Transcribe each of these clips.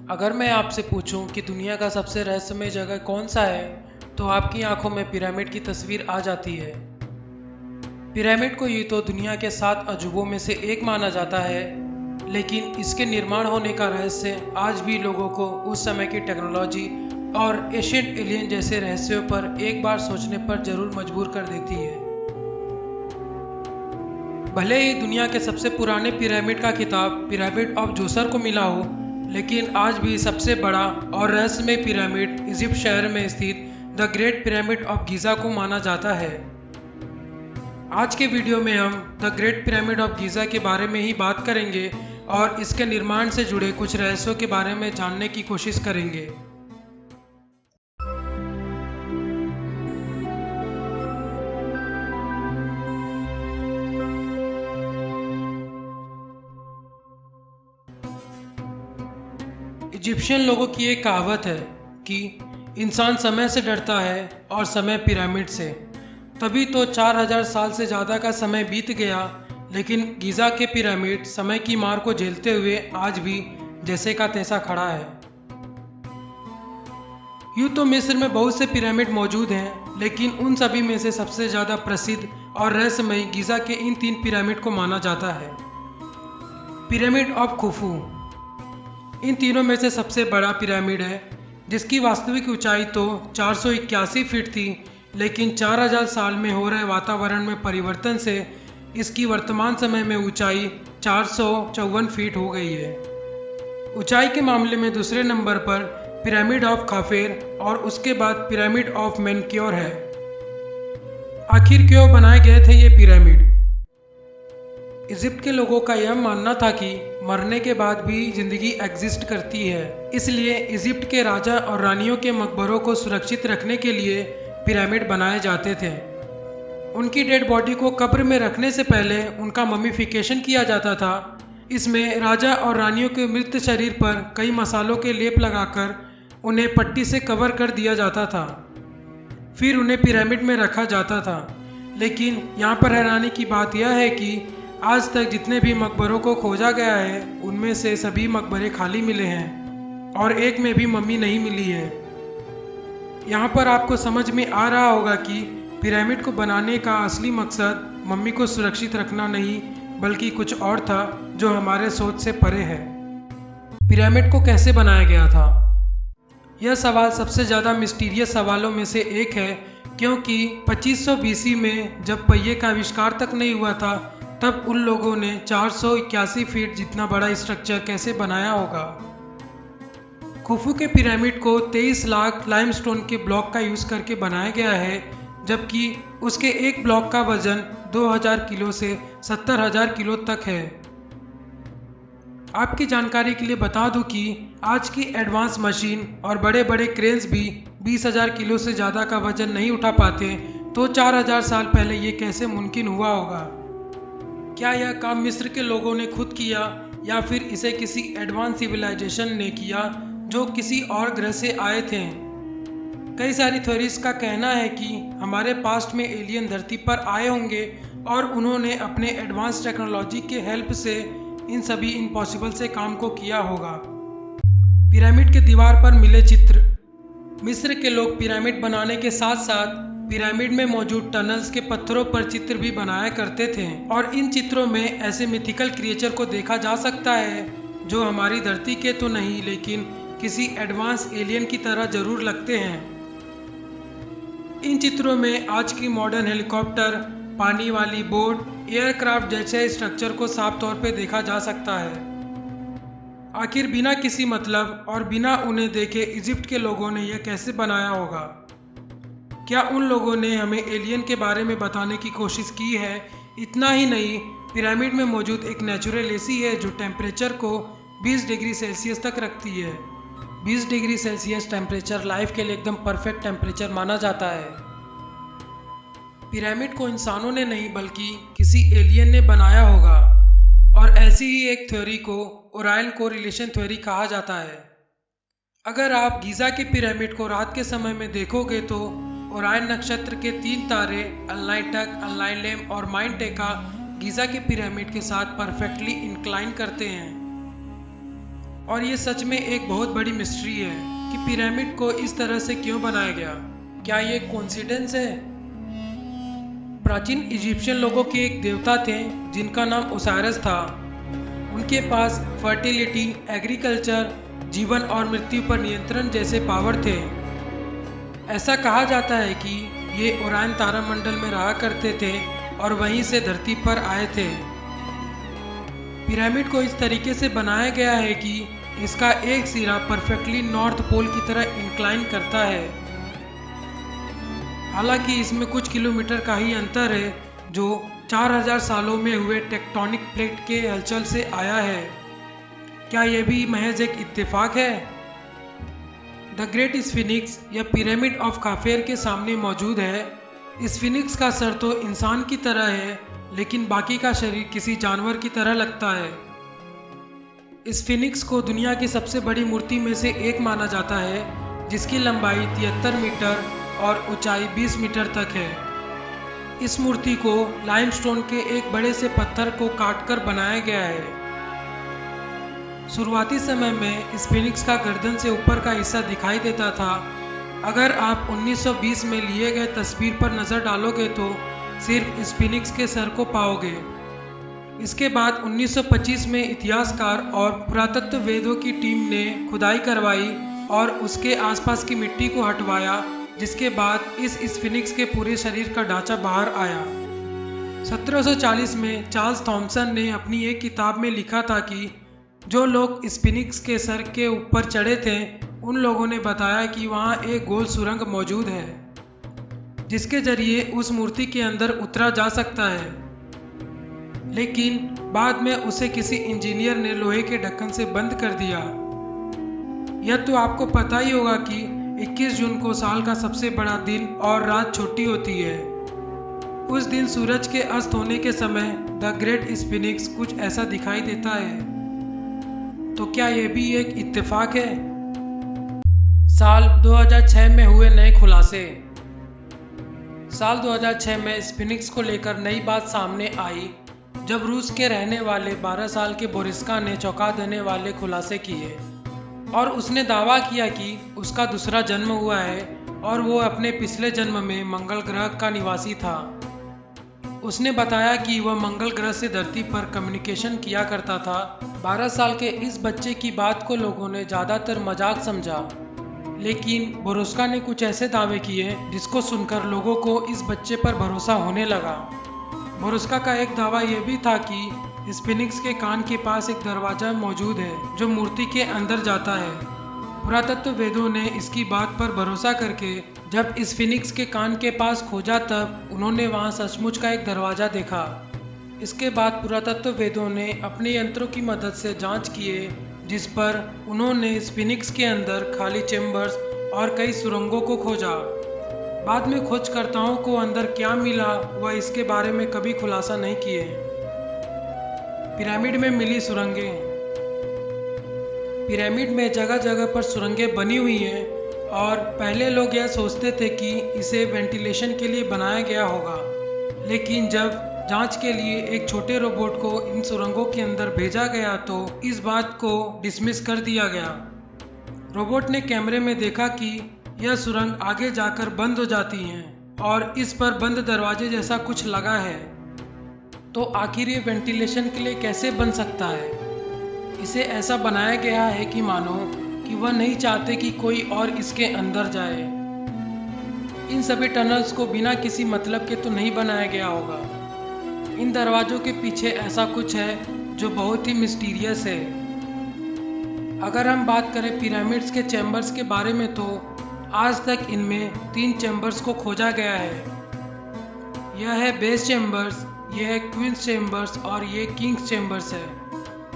अगर मैं आपसे पूछूं कि दुनिया का सबसे रहस्यमय जगह कौन सा है, तो आपकी आंखों में पिरामिड की तस्वीर आ जाती है। पिरामिड को यूं तो दुनिया के 7 अजूबों में से एक माना जाता है, लेकिन इसके निर्माण होने का रहस्य आज भी लोगों को उस समय की टेक्नोलॉजी और एशियंट एलियन जैसे रहस्यों पर एक बार सोचने पर जरूर मजबूर कर देती है। भले ही दुनिया के सबसे पुराने पिरामिड का खिताब पिरामिड ऑफ जोसर को मिला हो, लेकिन आज भी सबसे बड़ा और रहस्यमय पिरामिड इजिप्ट शहर में स्थित the great pyramid of Giza को माना जाता है। आज के वीडियो में हम the great pyramid of Giza के बारे में ही बात करेंगे और इसके निर्माण से जुड़े कुछ रहस्यों के बारे में जानने की कोशिश करेंगे। इजिप्शियन लोगों की एक कहावत है कि इंसान समय से डरता है और समय पिरामिड से। तभी तो 4000 साल से ज़्यादा का समय बीत गया, लेकिन गीज़ा के पिरामिड समय की मार को झेलते हुए आज भी जैसे का तैसा खड़ा है। यूँ तो मिस्र में बहुत से पिरामिड मौजूद हैं, लेकिन उन सभी में से सबसे ज़्यादा प्रसिद्ध और रहस्यमय गीज़ा के इन 3 पिरामिड को माना जाता है। पिरामिड ऑफ खुफू इन तीनों में से सबसे बड़ा पिरामिड है, जिसकी वास्तविक ऊंचाई तो 481 फीट थी, लेकिन 4000 साल में हो रहे वातावरण में परिवर्तन से इसकी वर्तमान समय में ऊंचाई 454 फीट हो गई है। ऊंचाई के मामले में दूसरे नंबर पर पिरामिड ऑफ खाफेर और उसके बाद पिरामिड ऑफ मेनक्योर है। आखिर क्यों बनाए गए थे ये पिरामिड? इजिप्ट के लोगों का यह मानना था कि मरने के बाद भी जिंदगी एग्जिस्ट करती है, इसलिए इजिप्ट के राजा और रानियों के मकबरों को सुरक्षित रखने के लिए पिरामिड बनाए जाते थे। उनकी डेड बॉडी को कब्र में रखने से पहले उनका ममीफिकेशन किया जाता था। इसमें राजा और रानियों के मृत शरीर पर कई मसालों के लेप लगाकर उन्हें पट्टी से कवर कर दिया जाता था, फिर उन्हें पिरामिड में रखा जाता था। लेकिन यहाँ पर हैरानी की बात यह है कि आज तक जितने भी मकबरों को खोजा गया है, उनमें से सभी मकबरे खाली मिले हैं और एक में भी मम्मी नहीं मिली है। यहाँ पर आपको समझ में आ रहा होगा कि पिरामिड को बनाने का असली मकसद मम्मी को सुरक्षित रखना नहीं, बल्कि कुछ और था जो हमारे सोच से परे है। पिरामिड को कैसे बनाया गया था? यह सवाल सबसे ज़्यादा मिस्टीरियस सवालों में से एक है, क्योंकि 2500 BC में जब पहिए का आविष्कार तक नहीं हुआ था, तब उन लोगों ने 481 फीट जितना बड़ा स्ट्रक्चर कैसे बनाया होगा। खुफू के पिरामिड को 23 लाख लाइमस्टोन के ब्लॉक का यूज़ करके बनाया गया है, जबकि उसके एक ब्लॉक का वजन 2000 किलो से 70,000 किलो तक है। आपकी जानकारी के लिए बता दूं कि आज की एडवांस मशीन और बड़े बड़े क्रेन्स भी 20,000 किलो से ज़्यादा का वजन नहीं उठा पाते, तो 4000 साल पहले ये कैसे मुमकिन हुआ होगा? क्या यह काम मिस्र के लोगों ने खुद किया या फिर इसे किसी एडवांस सिविलाइजेशन ने किया जो किसी और ग्रह से आए थे? कई सारी थ्योरीज का कहना है कि हमारे पास्ट में एलियन धरती पर आए होंगे और उन्होंने अपने एडवांस टेक्नोलॉजी के हेल्प से इन सभी इम्पॉसिबल से काम को किया होगा। पिरामिड के दीवार पर मिले चित्र। मिस्र के लोग पिरामिड बनाने के साथ साथ पिरामिड में मौजूद टनल्स के पत्थरों पर चित्र भी बनाया करते थे, और इन चित्रों में ऐसे मिथिकल क्रिएचर को देखा जा सकता है जो हमारी धरती के तो नहीं, लेकिन किसी एडवांस एलियन की तरह जरूर लगते हैं। इन चित्रों में आज की मॉडर्न हेलीकॉप्टर, पानी वाली बोट, एयरक्राफ्ट जैसे स्ट्रक्चर को साफ तौर पे देखा जा सकता है। आखिर बिना किसी मतलब और बिना उन्हें देखे इजिप्ट के लोगों ने यह कैसे बनाया होगा? क्या उन लोगों ने हमें एलियन के बारे में बताने की कोशिश की है? इतना ही नहीं, पिरामिड में मौजूद एक नेचुरल एसी है जो टेम्परेचर को 20 डिग्री सेल्सियस तक रखती है। 20 डिग्री सेल्सियस टेम्परेचर लाइफ के लिए एकदम परफेक्ट टेम्परेचर माना जाता है। पिरामिड को इंसानों ने नहीं बल्कि किसी एलियन ने बनाया होगा, और ऐसी ही एक थ्योरी को ओरायन कोरिलेशन थ्योरी कहा जाता है। अगर आप गीज़ा के पिरामिड को रात के समय में देखोगे तो ओरायन नक्षत्र के 3 तारे अल्नाइटक, अल्नाइलेम और माइंटेका गीज़ा के पिरामिड के साथ परफेक्टली इंक्लाइन करते हैं। और ये सच में एक बहुत बड़ी मिस्ट्री है कि पिरामिड को इस तरह से क्यों बनाया गया। क्या ये कोइंसिडेंस है? प्राचीन इजिप्शियन लोगों के एक देवता थे जिनका नाम ओसायरस था। उनके पास फर्टिलिटी, एग्रीकल्चर, जीवन और मृत्यु पर नियंत्रण जैसे पावर थे। ऐसा कहा जाता है कि ये ओरायन तारामंडल में रहा करते थे और वहीं से धरती पर आए थे। पिरामिड को इस तरीके से बनाया गया है कि इसका एक सिरा परफेक्टली नॉर्थ पोल की तरह इंक्लाइन करता है। हालांकि इसमें कुछ किलोमीटर का ही अंतर है जो 4000 सालों में हुए टेक्टोनिक प्लेट के हलचल से आया है। क्या यह भी महज एक इत्तेफाक है? द ग्रेट स्फिनिक्स या पिरामिड ऑफ खाफेर के सामने मौजूद है। स्फिनिक्स का सर तो इंसान की तरह है, लेकिन बाकी का शरीर किसी जानवर की तरह लगता है। स्फिनिक्स को दुनिया की सबसे बड़ी मूर्ति में से एक माना जाता है, जिसकी लंबाई 73 मीटर और ऊंचाई 20 मीटर तक है। इस मूर्ति को लाइमस्टोन के एक बड़े से पत्थर को काटकर बनाया गया है। शुरुआती समय में स्फिनिक्स का गर्दन से ऊपर का हिस्सा दिखाई देता था। अगर आप 1920 में लिए गए तस्वीर पर नज़र डालोगे तो सिर्फ स्फिनिक्स के सर को पाओगे। इसके बाद 1925 में इतिहासकार और पुरातत्ववेदों की टीम ने खुदाई करवाई और उसके आसपास की मिट्टी को हटवाया, जिसके बाद इस स्फिनिक्स के पूरे शरीर का ढांचा बाहर आया। 1740 में चार्ल्स थॉमसन ने अपनी एक किताब में लिखा था कि जो लोग स्फिनिक्स के सर के ऊपर चढ़े थे उन लोगों ने बताया कि वहाँ एक गोल सुरंग मौजूद है जिसके जरिए उस मूर्ति के अंदर उतरा जा सकता है, लेकिन बाद में उसे किसी इंजीनियर ने लोहे के ढक्कन से बंद कर दिया। यह तो आपको पता ही होगा कि 21 जून को साल का सबसे बड़ा दिन और रात छोटी होती है। उस दिन सूरज के अस्त होने के समय द ग्रेट स्फिनिक्स कुछ ऐसा दिखाई देता है। तो क्या यह भी एक इत्तेफाक है? साल 2006 में हुए नए खुलासे। साल 2006 में स्फिनिक्स को लेकर नई बात सामने आई जब रूस के रहने वाले 12 साल के बोरिस्का ने चौंका देने वाले खुलासे किए और उसने दावा किया कि उसका दूसरा जन्म हुआ है और वो अपने पिछले जन्म में मंगल ग्रह का निवासी था। उसने बताया कि वह मंगल ग्रह से धरती पर कम्युनिकेशन किया करता था। 12 साल के इस बच्चे की बात को लोगों ने ज़्यादातर मजाक समझा, लेकिन बोरुस्का ने कुछ ऐसे दावे किए जिसको सुनकर लोगों को इस बच्चे पर भरोसा होने लगा। बोरुस्का का एक दावा यह भी था कि स्फिनिक्स के कान के पास एक दरवाजा मौजूद है जो मूर्ति के अंदर जाता है। पुरातत्ववेदों ने इसकी बात पर भरोसा करके जब स्फिनिक्स के कान के पास खोजा तब उन्होंने वहां सचमुच का एक दरवाजा देखा। इसके बाद पुरातत्ववेदों ने अपने यंत्रों की मदद से जांच किए, जिस पर उन्होंने स्फिनिक्स के अंदर खाली चेम्बर्स और कई सुरंगों को खोजा। बाद में खोजकर्ताओं को अंदर क्या मिला वह इसके बारे में कभी खुलासा नहीं किए। पिरामिड में मिली सुरंगें। पिरामिड में जगह जगह पर सुरंगें बनी हुई हैं और पहले लोग यह सोचते थे कि इसे वेंटिलेशन के लिए बनाया गया होगा, लेकिन जब जांच के लिए एक छोटे रोबोट को इन सुरंगों के अंदर भेजा गया तो इस बात को डिसमिस कर दिया गया। रोबोट ने कैमरे में देखा कि यह सुरंग आगे जाकर बंद हो जाती हैं और इस पर बंद दरवाजे जैसा कुछ लगा है। तो आखिर ये वेंटिलेशन के लिए कैसे बन सकता है? इसे ऐसा बनाया गया है कि मानो कि वह नहीं चाहते कि कोई और इसके अंदर जाए। इन सभी टनल्स को बिना किसी मतलब के तो नहीं बनाया गया होगा। इन दरवाजों के पीछे ऐसा कुछ है जो बहुत ही मिस्टीरियस है। अगर हम बात करें पिरामिड्स के चैम्बर्स के बारे में तो आज तक इनमें 3 चैम्बर्स को खोजा गया है। यह है बेस चैम्बर्स, यह है क्वींस चैम्बर्स और ये किंग्स चैम्बर्स है।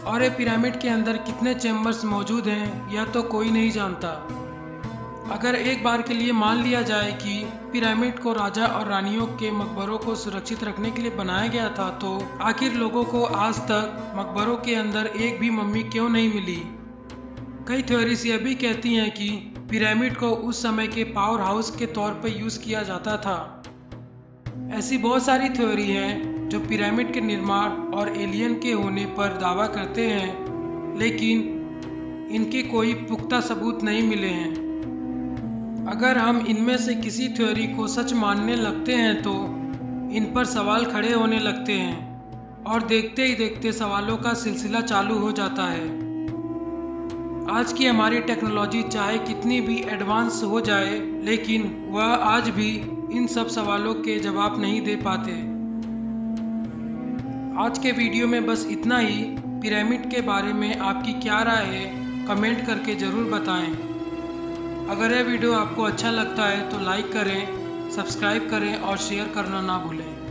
और ये पिरामिड के अंदर कितने चैम्बर्स मौजूद हैं यह तो कोई नहीं जानता। अगर एक बार के लिए मान लिया जाए कि पिरामिड को राजा और रानियों के मकबरों को सुरक्षित रखने के लिए बनाया गया था, तो आखिर लोगों को आज तक मकबरों के अंदर एक भी मम्मी क्यों नहीं मिली? कई थ्योरीज यह भी कहती हैं कि पिरामिड को उस समय के पावर हाउस के तौर पर यूज़ किया जाता था। ऐसी बहुत सारी थ्योरी हैं जो पिरामिड के निर्माण और एलियन के होने पर दावा करते हैं, लेकिन इनके कोई पुख्ता सबूत नहीं मिले हैं। अगर हम इनमें से किसी थ्योरी को सच मानने लगते हैं तो इन पर सवाल खड़े होने लगते हैं और देखते ही देखते सवालों का सिलसिला चालू हो जाता है। आज की हमारी टेक्नोलॉजी चाहे कितनी भी एडवांस हो जाए, लेकिन वह आज भी इन सब सवालों के जवाब नहीं दे पाते। आज के वीडियो में बस इतना ही। पिरामिड के बारे में आपकी क्या राय है, कमेंट करके ज़रूर बताएं। अगर यह वीडियो आपको अच्छा लगता है तो लाइक करें, सब्सक्राइब करें और शेयर करना ना भूलें।